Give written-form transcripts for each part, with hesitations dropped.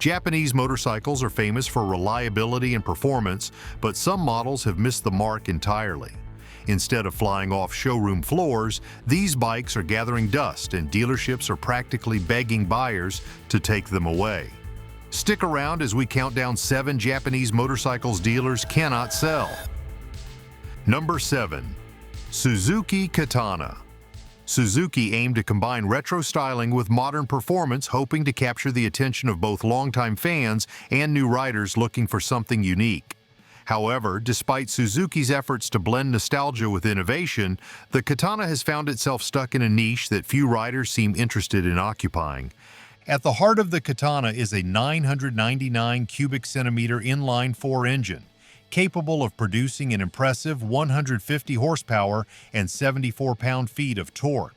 Japanese motorcycles are famous for reliability and performance, but some models have missed the mark entirely. Instead of flying off showroom floors, these bikes are gathering dust and dealerships are practically begging buyers to take them away. Stick around as we count down 7 Japanese motorcycles dealers cannot sell. Number 7. Suzuki Katana. Suzuki aimed to combine retro styling with modern performance, hoping to capture the attention of both longtime fans and new riders looking for something unique. However, despite Suzuki's efforts to blend nostalgia with innovation, the Katana has found itself stuck in a niche that few riders seem interested in occupying. At the heart of the Katana is a 999 cubic centimeter inline-4 engine, capable of producing an impressive 150 horsepower and 74 pound-feet of torque.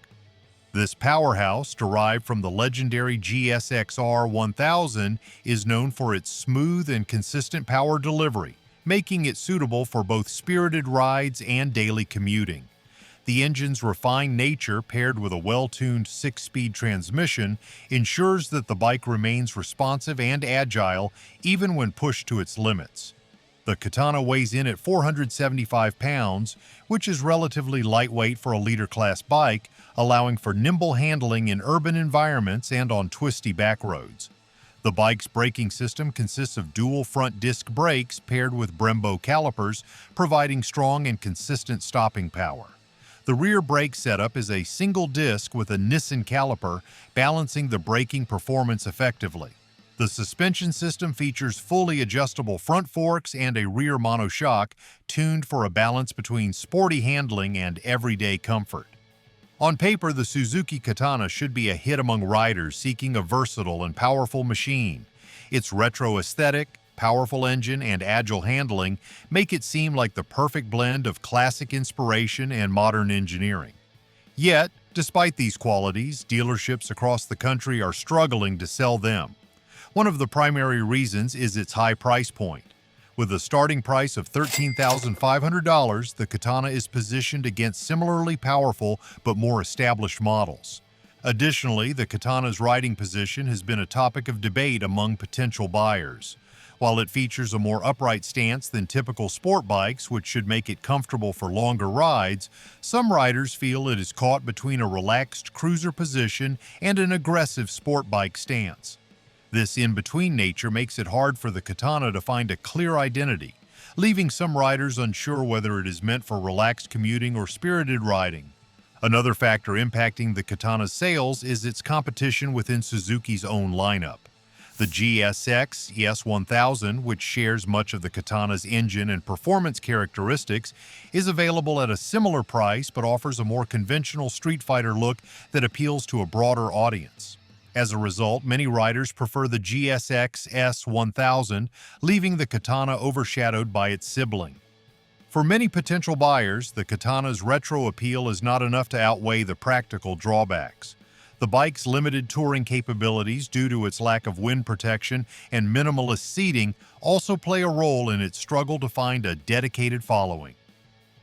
This powerhouse, derived from the legendary GSX-R 1000, is known for its smooth and consistent power delivery, making it suitable for both spirited rides and daily commuting. The engine's refined nature, paired with a well-tuned 6-speed transmission, ensures that the bike remains responsive and agile even when pushed to its limits. The Katana weighs in at 475 pounds, which is relatively lightweight for a leader-class bike, allowing for nimble handling in urban environments and on twisty back roads. The bike's braking system consists of dual front disc brakes paired with Brembo calipers, providing strong and consistent stopping power. The rear brake setup is a single disc with a Nissan caliper, balancing the braking performance effectively. The suspension system features fully adjustable front forks and a rear monoshock, tuned for a balance between sporty handling and everyday comfort. On paper, the Suzuki Katana should be a hit among riders seeking a versatile and powerful machine. Its retro aesthetic, powerful engine, and agile handling make it seem like the perfect blend of classic inspiration and modern engineering. Yet, despite these qualities, dealerships across the country are struggling to sell them. One of the primary reasons is its high price point. With a starting price of $13,500, the Katana is positioned against similarly powerful but more established models. Additionally, the Katana's riding position has been a topic of debate among potential buyers. While it features a more upright stance than typical sport bikes, which should make it comfortable for longer rides, some riders feel it is caught between a relaxed cruiser position and an aggressive sport bike stance. This in-between nature makes it hard for the Katana to find a clear identity, leaving some riders unsure whether it is meant for relaxed commuting or spirited riding. Another factor impacting the Katana's sales is its competition within Suzuki's own lineup. The GSX S1000, which shares much of the Katana's engine and performance characteristics, is available at a similar price but offers a more conventional street fighter look that appeals to a broader audience. As a result, many riders prefer the GSX S1000, leaving the Katana overshadowed by its sibling. For many potential buyers, the Katana's retro appeal is not enough to outweigh the practical drawbacks. The bike's limited touring capabilities due to its lack of wind protection and minimalist seating also play a role in its struggle to find a dedicated following.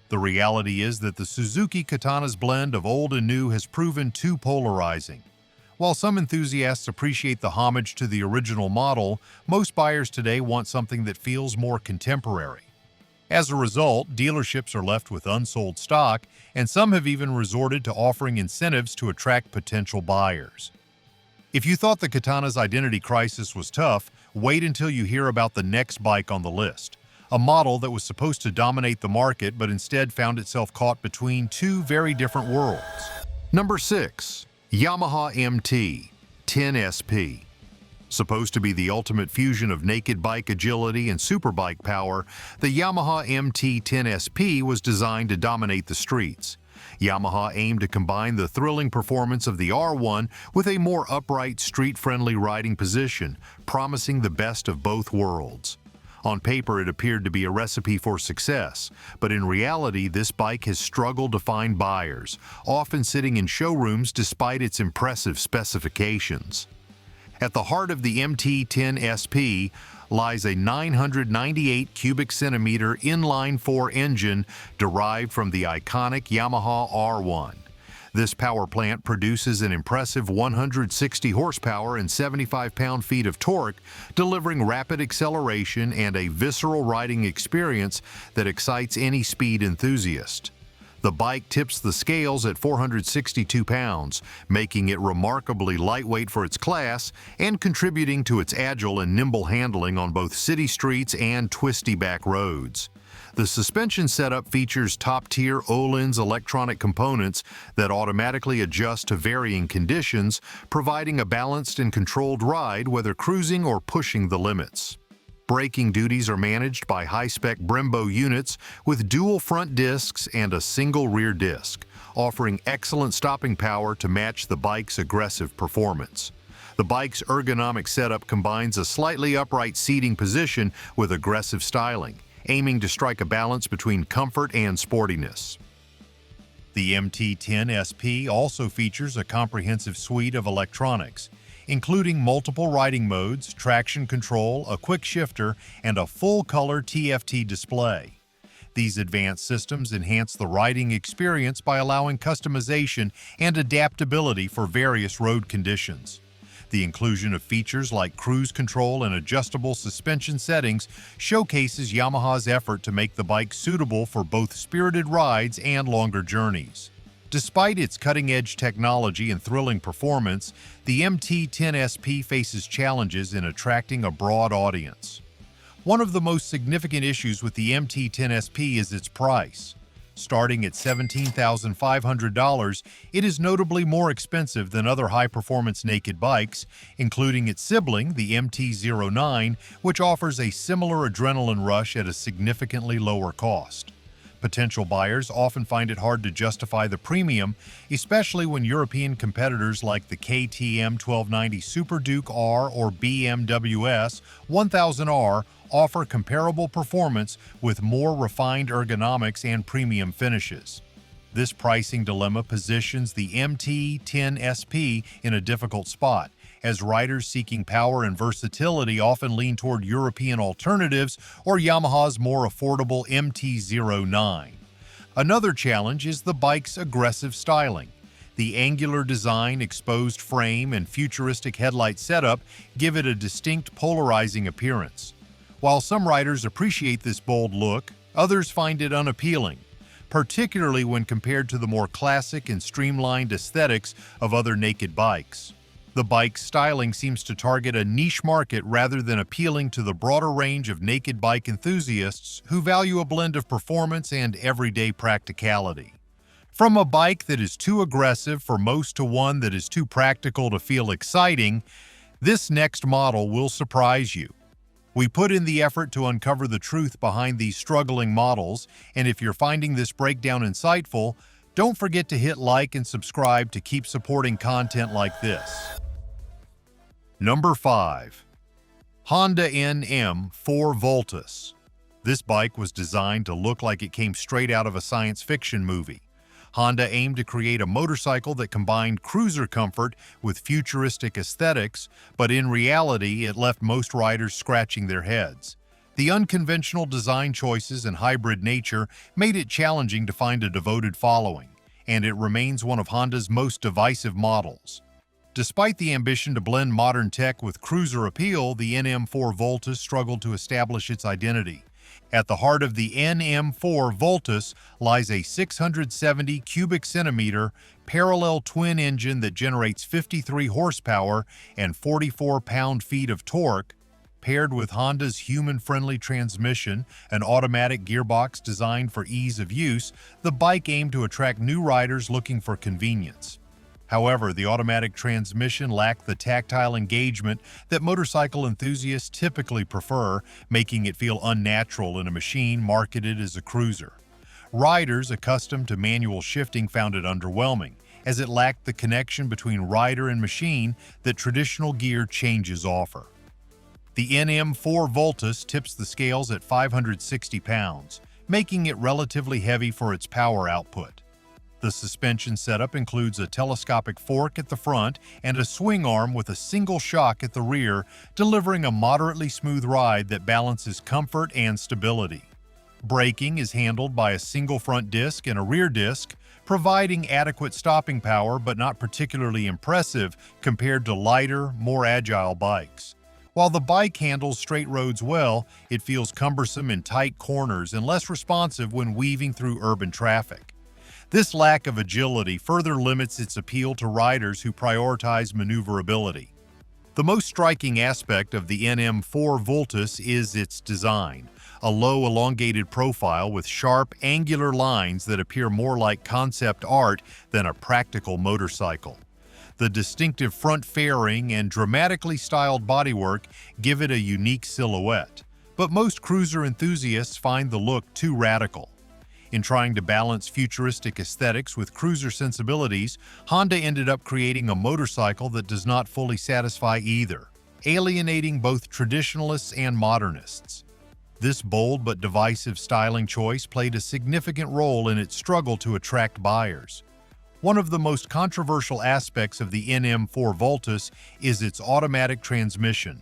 The reality is that the Suzuki Katana's blend of old and new has proven too polarizing. While some enthusiasts appreciate the homage to the original model, most buyers today want something that feels more contemporary. As a result, dealerships are left with unsold stock, and some have even resorted to offering incentives to attract potential buyers. If you thought the Katana's identity crisis was tough, wait until you hear about the next bike on the list, a model that was supposed to dominate the market but instead found itself caught between two very different worlds. Number 6. Yamaha MT10SP. Supposed to be the ultimate fusion of naked bike agility and superbike power, the Yamaha MT10SP was designed to dominate the streets. Yamaha aimed to combine the thrilling performance of the R1 with a more upright, street-friendly riding position, promising the best of both worlds. On paper, it appeared to be a recipe for success, but in reality, this bike has struggled to find buyers, often sitting in showrooms despite its impressive specifications. At the heart of the MT10SP lies a 998 cubic centimeter inline-4 engine derived from the iconic Yamaha R1. This power plant produces an impressive 160 horsepower and 75 pound-feet of torque, delivering rapid acceleration and a visceral riding experience that excites any speed enthusiast. The bike tips the scales at 462 pounds, making it remarkably lightweight for its class and contributing to its agile and nimble handling on both city streets and twisty back roads. The suspension setup features top-tier Öhlins electronic components that automatically adjust to varying conditions, providing a balanced and controlled ride whether cruising or pushing the limits. Braking duties are managed by high-spec Brembo units with dual front discs and a single rear disc, offering excellent stopping power to match the bike's aggressive performance. The bike's ergonomic setup combines a slightly upright seating position with aggressive styling, aiming to strike a balance between comfort and sportiness. The MT10SP also features a comprehensive suite of electronics, including multiple riding modes, traction control, a quick shifter, and a full-color TFT display. These advanced systems enhance the riding experience by allowing customization and adaptability for various road conditions. The inclusion of features like cruise control and adjustable suspension settings showcases Yamaha's effort to make the bike suitable for both spirited rides and longer journeys. Despite its cutting-edge technology and thrilling performance, the MT10SP faces challenges in attracting a broad audience. One of the most significant issues with the MT10SP is its price. Starting at $17,500, it is notably more expensive than other high-performance naked bikes, including its sibling, the MT09, which offers a similar adrenaline rush at a significantly lower cost. Potential buyers often find it hard to justify the premium, especially when European competitors like the KTM 1290 Super Duke R or BMW S 1000R offer comparable performance with more refined ergonomics and premium finishes. This pricing dilemma positions the MT10SP in a difficult spot, as riders seeking power and versatility often lean toward European alternatives or Yamaha's more affordable MT09. Another challenge is the bike's aggressive styling. The angular design, exposed frame, and futuristic headlight setup give it a distinct polarizing appearance. While some riders appreciate this bold look, others find it unappealing, particularly when compared to the more classic and streamlined aesthetics of other naked bikes. The bike's styling seems to target a niche market rather than appealing to the broader range of naked bike enthusiasts who value a blend of performance and everyday practicality. From a bike that is too aggressive for most to one that is too practical to feel exciting, this next model will surprise you. We put in the effort to uncover the truth behind these struggling models, and if you're finding this breakdown insightful, don't forget to hit like and subscribe to keep supporting content like this. Number 5. Honda NM4 Voltus. This bike was designed to look like it came straight out of a science fiction movie. Honda aimed to create a motorcycle that combined cruiser comfort with futuristic aesthetics, but in reality, it left most riders scratching their heads. The unconventional design choices and hybrid nature made it challenging to find a devoted following, and it remains one of Honda's most divisive models. Despite the ambition to blend modern tech with cruiser appeal, the NM4 Voltus struggled to establish its identity. At the heart of the NM4 Voltus lies a 670 cubic centimeter parallel twin engine that generates 53 horsepower and 44 pound-feet of torque. Paired with Honda's human-friendly transmission, an automatic gearbox designed for ease of use, the bike aimed to attract new riders looking for convenience. However, the automatic transmission lacked the tactile engagement that motorcycle enthusiasts typically prefer, making it feel unnatural in a machine marketed as a cruiser. Riders accustomed to manual shifting found it underwhelming, as it lacked the connection between rider and machine that traditional gear changes offer. The NM4 Voltus tips the scales at 560 pounds, making it relatively heavy for its power output. The suspension setup includes a telescopic fork at the front and a swing arm with a single shock at the rear, delivering a moderately smooth ride that balances comfort and stability. Braking is handled by a single front disc and a rear disc, providing adequate stopping power but not particularly impressive compared to lighter, more agile bikes. While the bike handles straight roads well, it feels cumbersome in tight corners and less responsive when weaving through urban traffic. This lack of agility further limits its appeal to riders who prioritize maneuverability. The most striking aspect of the NM4 Voltus is its design, a low elongated profile with sharp, angular lines that appear more like concept art than a practical motorcycle. The distinctive front fairing and dramatically styled bodywork give it a unique silhouette, but most cruiser enthusiasts find the look too radical. In trying to balance futuristic aesthetics with cruiser sensibilities, Honda ended up creating a motorcycle that does not fully satisfy either, alienating both traditionalists and modernists. This bold but divisive styling choice played a significant role in its struggle to attract buyers. One of the most controversial aspects of the NM4 Voltus is its automatic transmission.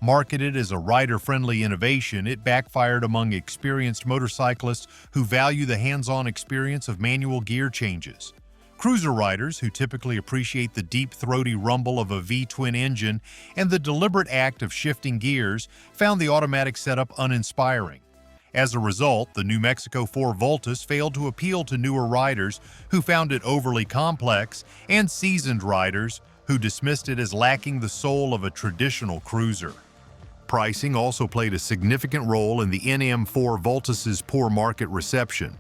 Marketed as a rider-friendly innovation, it backfired among experienced motorcyclists who value the hands-on experience of manual gear changes. Cruiser riders, who typically appreciate the deep, throaty rumble of a V-twin engine and the deliberate act of shifting gears, found the automatic setup uninspiring. As a result, the New Mexico 4 Voltus failed to appeal to newer riders who found it overly complex and seasoned riders who dismissed it as lacking the soul of a traditional cruiser. Pricing also played a significant role in the NM4 Voltus's poor market reception.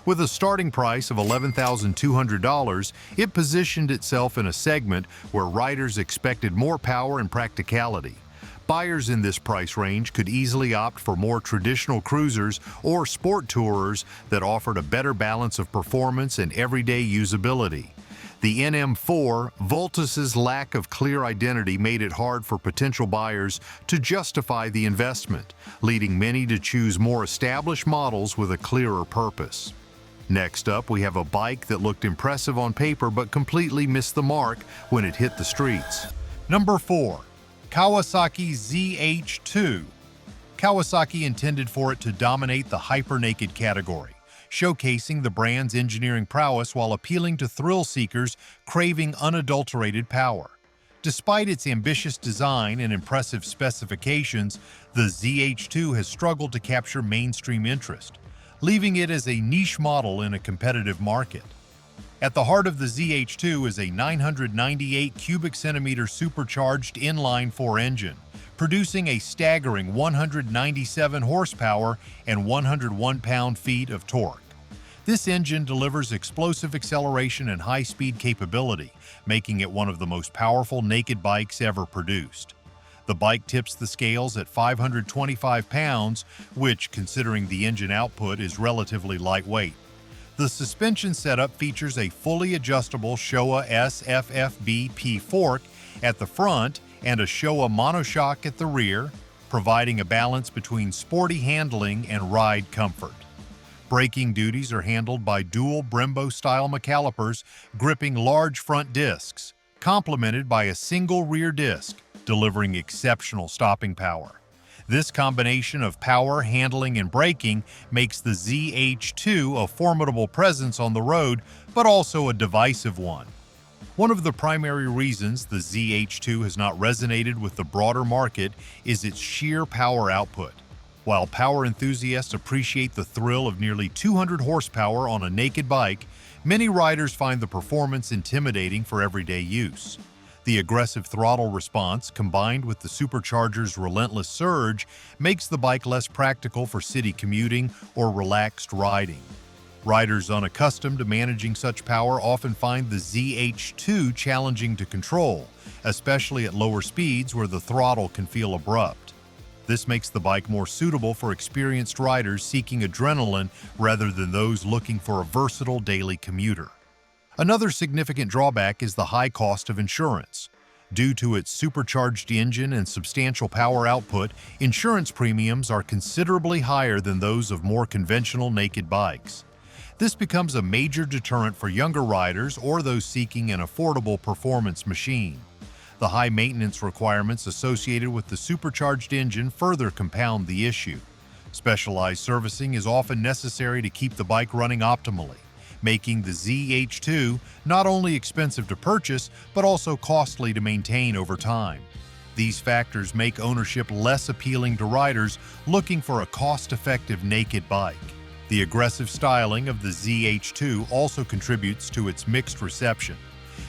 With a starting price of $11,200, it positioned itself in a segment where riders expected more power and practicality. Buyers in this price range could easily opt for more traditional cruisers or sport tourers that offered a better balance of performance and everyday usability. The NM4 Voltus's lack of clear identity made it hard for potential buyers to justify the investment, leading many to choose more established models with a clearer purpose. Next up, we have a bike that looked impressive on paper but completely missed the mark when it hit the streets. Number 4. Kawasaki ZH2. Kawasaki intended for it to dominate the hyper-naked category, showcasing the brand's engineering prowess while appealing to thrill seekers craving unadulterated power. Despite its ambitious design and impressive specifications, the ZH2 has struggled to capture mainstream interest, leaving it as a niche model in a competitive market. At the heart of the ZH2 is a 998 cubic centimeter supercharged inline-4 engine, producing a staggering 197 horsepower and 101 pound-feet of torque. This engine delivers explosive acceleration and high-speed capability, making it one of the most powerful naked bikes ever produced. The bike tips the scales at 525 pounds, which, considering the engine output, is relatively lightweight. The suspension setup features a fully adjustable Showa SFFBP fork at the front and a Showa monoshock at the rear, providing a balance between sporty handling and ride comfort. Braking duties are handled by dual Brembo-style McCalipers gripping large front discs, complemented by a single rear disc, delivering exceptional stopping power. This combination of power, handling, and braking makes the ZH2 a formidable presence on the road, but also a divisive one. One of the primary reasons the ZH2 has not resonated with the broader market is its sheer power output. While power enthusiasts appreciate the thrill of nearly 200 horsepower on a naked bike, many riders find the performance intimidating for everyday use. The aggressive throttle response, combined with the supercharger's relentless surge, makes the bike less practical for city commuting or relaxed riding. Riders unaccustomed to managing such power often find the ZH2 challenging to control, especially at lower speeds where the throttle can feel abrupt. This makes the bike more suitable for experienced riders seeking adrenaline rather than those looking for a versatile daily commuter. Another significant drawback is the high cost of insurance. Due to its supercharged engine and substantial power output, insurance premiums are considerably higher than those of more conventional naked bikes. This becomes a major deterrent for younger riders or those seeking an affordable performance machine. The high maintenance requirements associated with the supercharged engine further compound the issue. Specialized servicing is often necessary to keep the bike running optimally, making the ZH2 not only expensive to purchase, but also costly to maintain over time. These factors make ownership less appealing to riders looking for a cost-effective naked bike. The aggressive styling of the ZH2 also contributes to its mixed reception.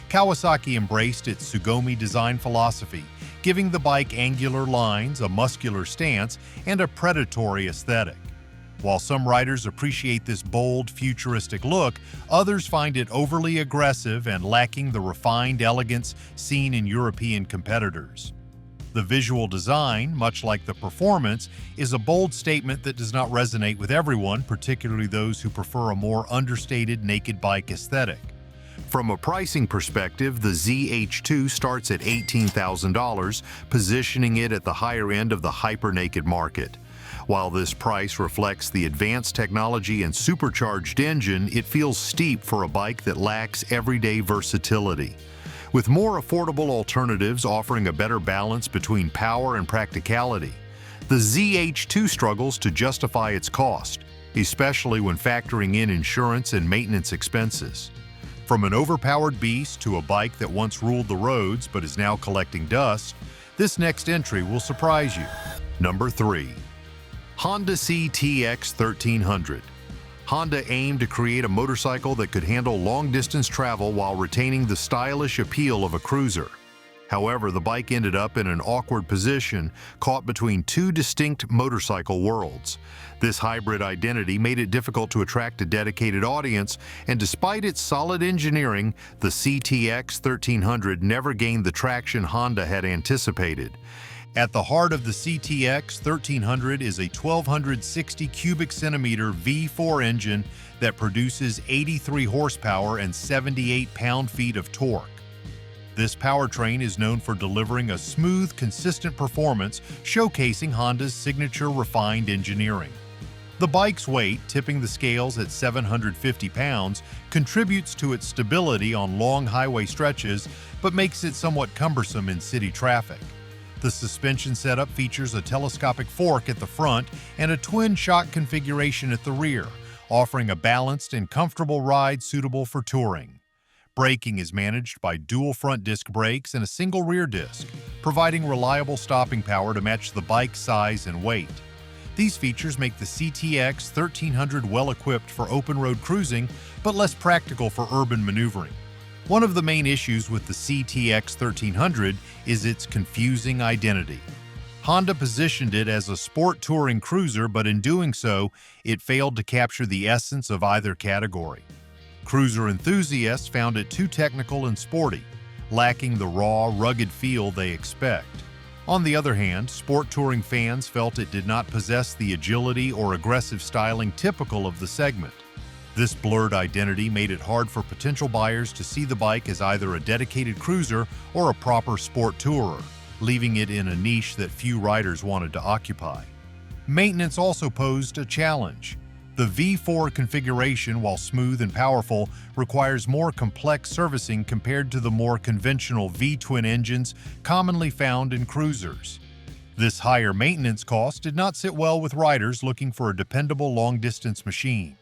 Kawasaki embraced its Sugoi design philosophy, giving the bike angular lines, a muscular stance, and a predatory aesthetic. While some riders appreciate this bold, futuristic look, others find it overly aggressive and lacking the refined elegance seen in European competitors. The visual design, much like the performance, is a bold statement that does not resonate with everyone, particularly those who prefer a more understated naked bike aesthetic. From a pricing perspective, the ZH2 starts at $18,000, positioning it at the higher end of the hyper-naked market. While this price reflects the advanced technology and supercharged engine, it feels steep for a bike that lacks everyday versatility. With more affordable alternatives offering a better balance between power and practicality, the ZH2 struggles to justify its cost, especially when factoring in insurance and maintenance expenses. From an overpowered beast to a bike that once ruled the roads but is now collecting dust, this next entry will surprise you. Number 3. Honda CTX 1300. Honda aimed to create a motorcycle that could handle long-distance travel while retaining the stylish appeal of a cruiser. However, the bike ended up in an awkward position, caught between two distinct motorcycle worlds. This hybrid identity made it difficult to attract a dedicated audience, and despite its solid engineering, the CTX 1300 never gained the traction Honda had anticipated. At the heart of the CTX 1300 is a 1,260 cubic centimeter V4 engine that produces 83 horsepower and 78 pound-feet of torque. This powertrain is known for delivering a smooth, consistent performance, showcasing Honda's signature refined engineering. The bike's weight, tipping the scales at 750 pounds, contributes to its stability on long highway stretches, but makes it somewhat cumbersome in city traffic. The suspension setup features a telescopic fork at the front and a twin shock configuration at the rear, offering a balanced and comfortable ride suitable for touring. Braking is managed by dual front disc brakes and a single rear disc, providing reliable stopping power to match the bike's size and weight. These features make the CTX 1300 well-equipped for open-road cruising, but less practical for urban maneuvering. One of the main issues with the CTX 1300 is its confusing identity. Honda positioned it as a sport touring cruiser, but in doing so, it failed to capture the essence of either category. Cruiser enthusiasts found it too technical and sporty, lacking the raw, rugged feel they expect. On the other hand, sport touring fans felt it did not possess the agility or aggressive styling typical of the segment. This blurred identity made it hard for potential buyers to see the bike as either a dedicated cruiser or a proper sport tourer, leaving it in a niche that few riders wanted to occupy. Maintenance also posed a challenge. The V4 configuration, while smooth and powerful, requires more complex servicing compared to the more conventional V-twin engines commonly found in cruisers. This higher maintenance cost did not sit well with riders looking for a dependable long-distance machine.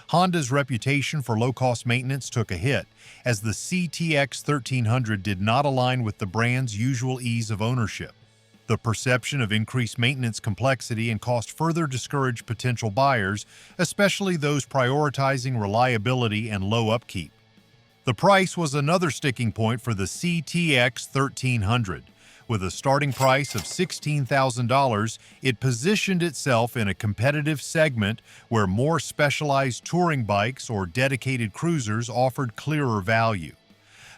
Honda's reputation for low-cost maintenance took a hit, as the CTX 1300 did not align with the brand's usual ease of ownership. The perception of increased maintenance complexity and cost further discouraged potential buyers, especially those prioritizing reliability and low upkeep. The price was another sticking point for the CTX 1300. With a starting price of $16,000, it positioned itself in a competitive segment where more specialized touring bikes or dedicated cruisers offered clearer value.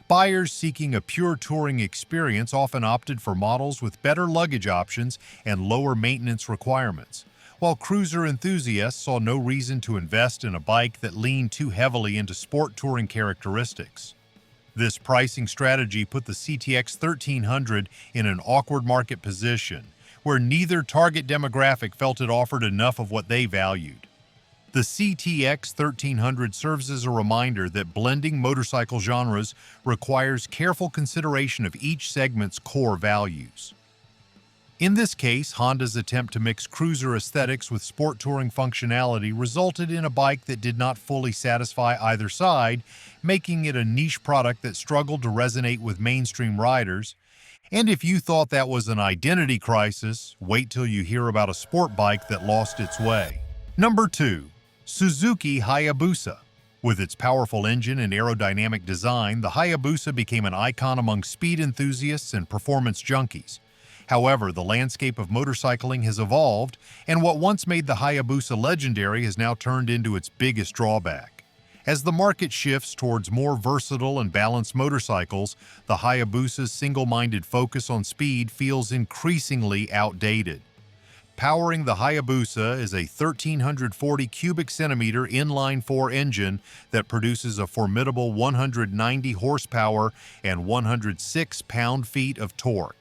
Buyers seeking a pure touring experience often opted for models with better luggage options and lower maintenance requirements, while cruiser enthusiasts saw no reason to invest in a bike that leaned too heavily into sport touring characteristics. This pricing strategy put the CTX 1300 in an awkward market position, where neither target demographic felt it offered enough of what they valued. The CTX 1300 serves as a reminder that blending motorcycle genres requires careful consideration of each segment's core values. In this case, Honda's attempt to mix cruiser aesthetics with sport touring functionality resulted in a bike that did not fully satisfy either side, making it a niche product that struggled to resonate with mainstream riders. And if you thought that was an identity crisis, wait till you hear about a sport bike that lost its way. Number 2. Suzuki Hayabusa. With its powerful engine and aerodynamic design, the Hayabusa became an icon among speed enthusiasts and performance junkies. However, the landscape of motorcycling has evolved, and what once made the Hayabusa legendary has now turned into its biggest drawback. As the market shifts towards more versatile and balanced motorcycles, the Hayabusa's single-minded focus on speed feels increasingly outdated. Powering the Hayabusa is a 1,340 cubic centimeter inline-4 engine that produces a formidable 190 horsepower and 106 pound-feet of torque.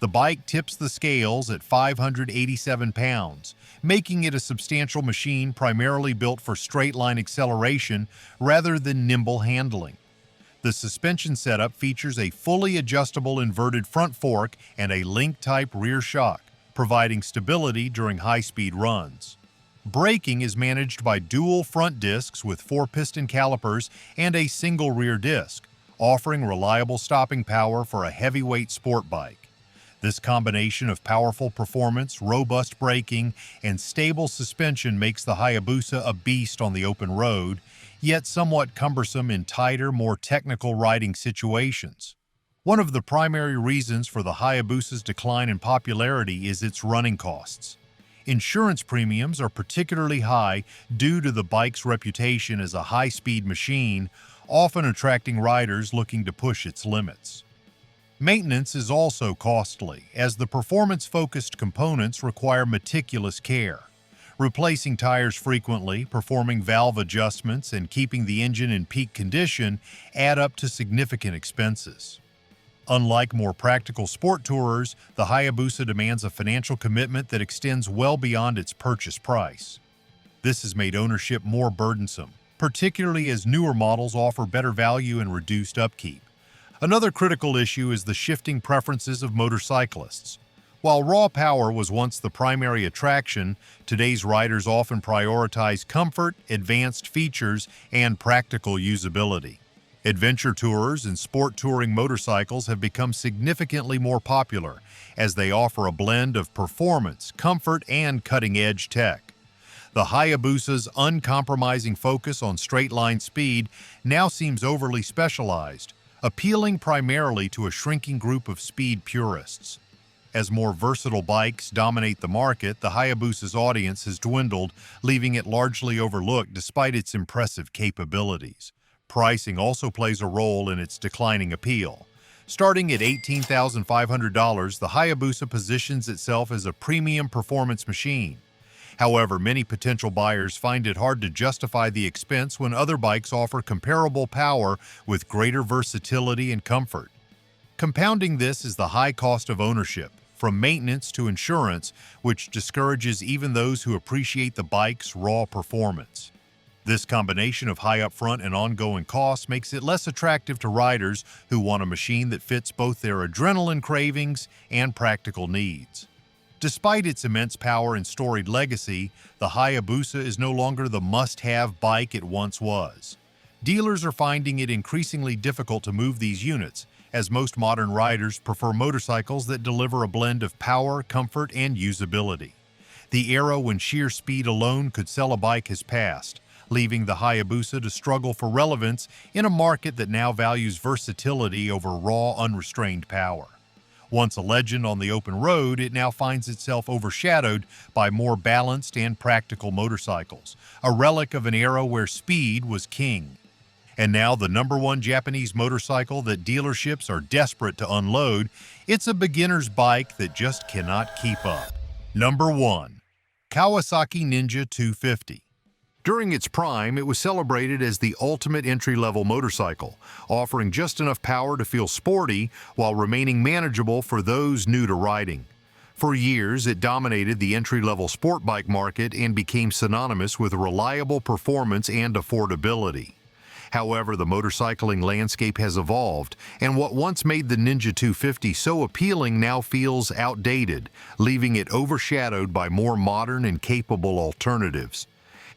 The bike tips the scales at 587 pounds, making it a substantial machine primarily built for straight-line acceleration rather than nimble handling. The suspension setup features a fully adjustable inverted front fork and a link-type rear shock, providing stability during high-speed runs. Braking is managed by dual front discs with 4-piston calipers and a single rear disc, offering reliable stopping power for a heavyweight sport bike. This combination of powerful performance, robust braking, and stable suspension makes the Hayabusa a beast on the open road, yet somewhat cumbersome in tighter, more technical riding situations. One of the primary reasons for the Hayabusa's decline in popularity is its running costs. Insurance premiums are particularly high due to the bike's reputation as a high-speed machine, often attracting riders looking to push its limits. Maintenance is also costly, as the performance-focused components require meticulous care. Replacing tires frequently, performing valve adjustments, and keeping the engine in peak condition add up to significant expenses. Unlike more practical sport tourers, the Hayabusa demands a financial commitment that extends well beyond its purchase price. This has made ownership more burdensome, particularly as newer models offer better value and reduced upkeep. Another critical issue is the shifting preferences of motorcyclists. While raw power was once the primary attraction, today's riders often prioritize comfort, advanced features, and practical usability. Adventure tourers and sport touring motorcycles have become significantly more popular, as they offer a blend of performance, comfort, and cutting-edge tech. The Hayabusa's uncompromising focus on straight-line speed now seems overly specialized, appealing primarily to a shrinking group of speed purists. As more versatile bikes dominate the market, the Hayabusa's audience has dwindled, leaving it largely overlooked despite its impressive capabilities. Pricing also plays a role in its declining appeal. Starting at $18,500, the Hayabusa positions itself as a premium performance machine. However, many potential buyers find it hard to justify the expense when other bikes offer comparable power with greater versatility and comfort. Compounding this is the high cost of ownership, from maintenance to insurance, which discourages even those who appreciate the bike's raw performance. This combination of high upfront and ongoing costs makes it less attractive to riders who want a machine that fits both their adrenaline cravings and practical needs. Despite its immense power and storied legacy, the Hayabusa is no longer the must-have bike it once was. Dealers are finding it increasingly difficult to move these units, as most modern riders prefer motorcycles that deliver a blend of power, comfort, and usability. The era when sheer speed alone could sell a bike has passed, leaving the Hayabusa to struggle for relevance in a market that now values versatility over raw, unrestrained power. Once a legend on the open road, it now finds itself overshadowed by more balanced and practical motorcycles, a relic of an era where speed was king. And now the #1 Japanese motorcycle that dealerships are desperate to unload, it's a beginner's bike that just cannot keep up. Number 1. Kawasaki Ninja 250. During its prime, it was celebrated as the ultimate entry-level motorcycle, offering just enough power to feel sporty while remaining manageable for those new to riding. For years, it dominated the entry-level sport bike market and became synonymous with reliable performance and affordability. However, the motorcycling landscape has evolved, and what once made the Ninja 250 so appealing now feels outdated, leaving it overshadowed by more modern and capable alternatives.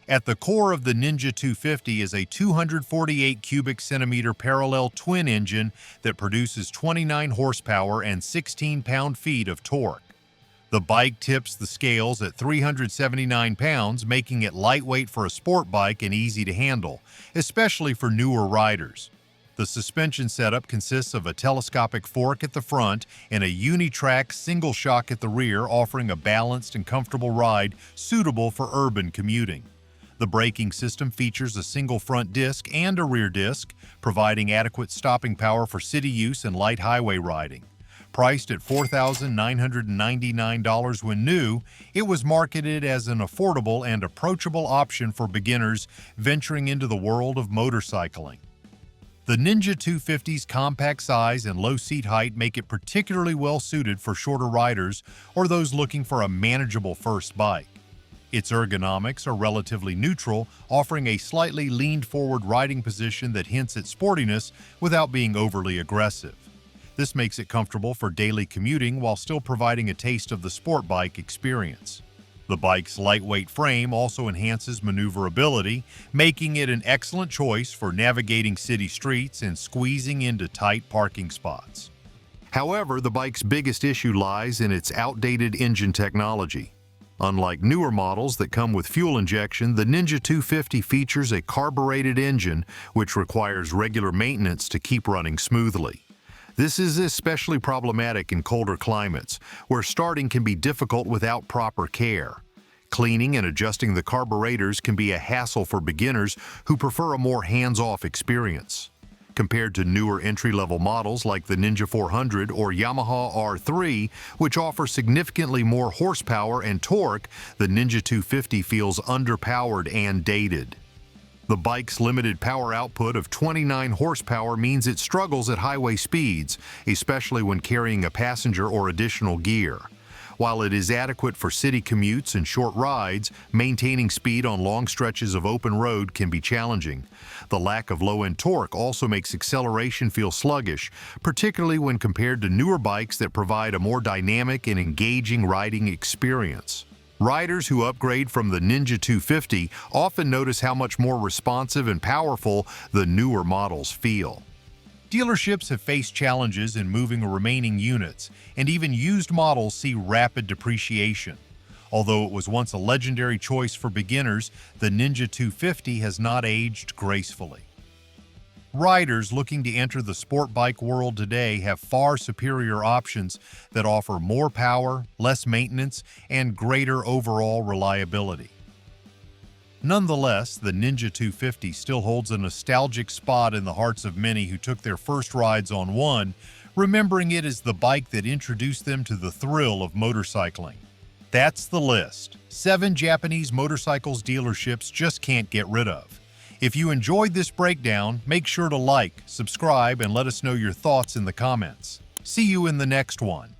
At the core of the Ninja 250 is a 248 cubic centimeter parallel twin engine that produces 29 horsepower and 16 pound-feet of torque. The bike tips the scales at 379 pounds, making it lightweight for a sport bike and easy to handle, especially for newer riders. The suspension setup consists of a telescopic fork at the front and a unitrack single shock at the rear, offering a balanced and comfortable ride suitable for urban commuting. The braking system features a single front disc and a rear disc, providing adequate stopping power for city use and light highway riding. Priced at $4,999 when new, it was marketed as an affordable and approachable option for beginners venturing into the world of motorcycling. The Ninja 250's compact size and low seat height make it particularly well suited for shorter riders or those looking for a manageable first bike. Its ergonomics are relatively neutral, offering a slightly leaned-forward riding position that hints at sportiness without being overly aggressive. This makes it comfortable for daily commuting while still providing a taste of the sport bike experience. The bike's lightweight frame also enhances maneuverability, making it an excellent choice for navigating city streets and squeezing into tight parking spots. However, the bike's biggest issue lies in its outdated engine technology. Unlike newer models that come with fuel injection, the Ninja 250 features a carbureted engine which requires regular maintenance to keep running smoothly. This is especially problematic in colder climates, where starting can be difficult without proper care. Cleaning and adjusting the carburetors can be a hassle for beginners who prefer a more hands-off experience. Compared to newer entry-level models like the Ninja 400 or Yamaha R3, which offer significantly more horsepower and torque, the Ninja 250 feels underpowered and dated. The bike's limited power output of 29 horsepower means it struggles at highway speeds, especially when carrying a passenger or additional gear. While it is adequate for city commutes and short rides, maintaining speed on long stretches of open road can be challenging. The lack of low-end torque also makes acceleration feel sluggish, particularly when compared to newer bikes that provide a more dynamic and engaging riding experience. Riders who upgrade from the Ninja 250 often notice how much more responsive and powerful the newer models feel. Dealerships have faced challenges in moving remaining units, and even used models see rapid depreciation. Although it was once a legendary choice for beginners, the Ninja 250 has not aged gracefully. Riders looking to enter the sport bike world today have far superior options that offer more power, less maintenance, and greater overall reliability. Nonetheless, the Ninja 250 still holds a nostalgic spot in the hearts of many who took their first rides on one, remembering it as the bike that introduced them to the thrill of motorcycling. That's the list. 7 Japanese motorcycles dealerships just can't get rid of. If you enjoyed this breakdown, make sure to like, subscribe, and let us know your thoughts in the comments. See you in the next one.